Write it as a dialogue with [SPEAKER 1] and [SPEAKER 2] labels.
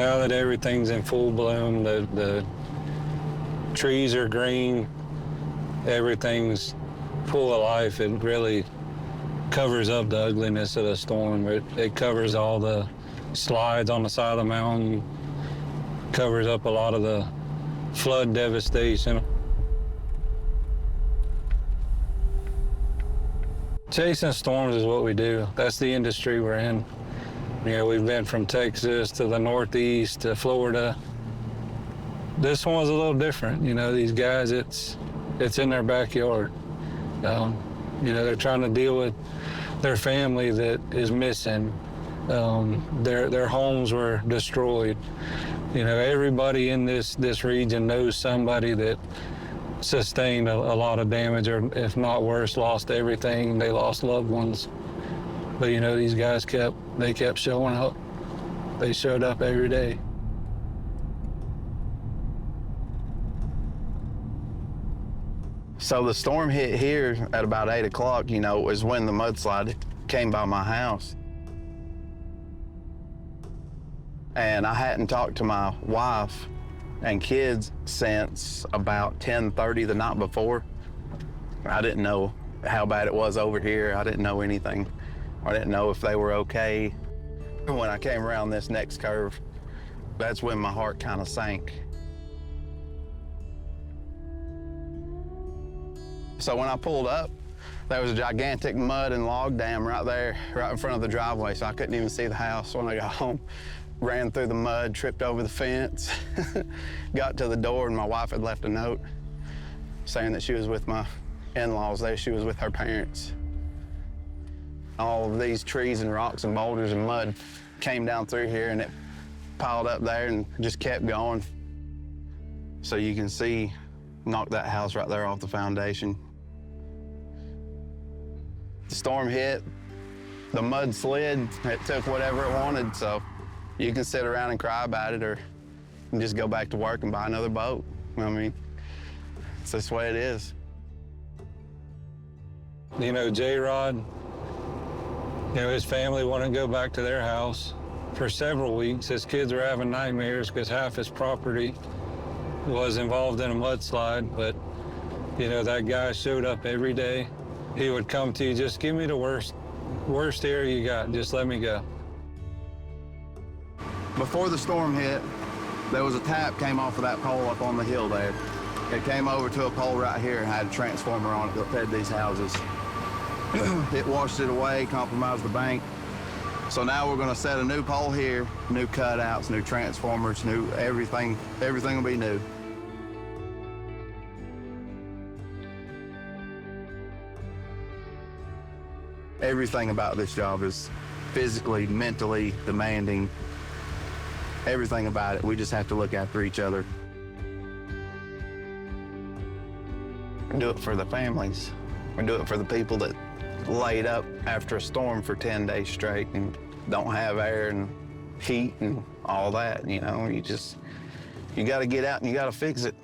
[SPEAKER 1] Now that everything's in full bloom, the trees are green, everything's full of life, it really covers up the ugliness of the storm. It covers all the slides on the side of the mountain, covers up a lot of the flood devastation. Chasing storms is what we do. That's the industry we're in. You know, we've been from Texas to the Northeast to Florida. This one's a little different. You know, these guys, it's in their backyard. You know, they're trying to deal with their family that is missing. Their homes were destroyed. You know, everybody in this region knows somebody that sustained a lot of damage, or if not worse, lost everything. They lost loved ones. But you know, these guys kept showing up. They showed up every day.
[SPEAKER 2] So the storm hit here at about 8 o'clock, you know, was when the mudslide came by my house. And I hadn't talked to my wife and kids since about 10:30 the night before. I didn't know how bad it was over here. I didn't know anything. I didn't know if they were okay. When I came around this next curve, that's when my heart kind of sank. So when I pulled up, there was a gigantic mud and log dam right there, right in front of the driveway, so I couldn't even see the house. When I got home, ran through the mud, tripped over the fence, got to the door, and my wife had left a note saying that she was with my in-laws there. She was with her parents. All of these trees and rocks and boulders and mud came down through here, and it piled up there and just kept going. So you can see, knocked that house right there off the foundation. The storm hit, the mud slid, it took whatever it wanted, so you can sit around and cry about it, or just go back to work and buy another boat. I mean, it's this way it is.
[SPEAKER 1] You know, Jarrod, you know, his family wouldn't go back to their house for several weeks. His kids were having nightmares because half his property was involved in a mudslide. But, you know, that guy showed up every day. He would come to you, just give me the worst area you got, just let me go.
[SPEAKER 2] Before the storm hit, there was a tap came off of that pole up on the hill there. It came over to a pole right here and had a transformer on it that fed these houses. It washed it away, compromised the bank. So now we're gonna set a new pole here, new cutouts, new transformers, new everything. Everything will be new. Everything about this job is physically, mentally demanding. Everything about it. We just have to look after each other. We do it for the families. We do it for the people that laid up after a storm for 10 days straight and don't have air and heat and all that, you know. You gotta get out and you gotta fix it.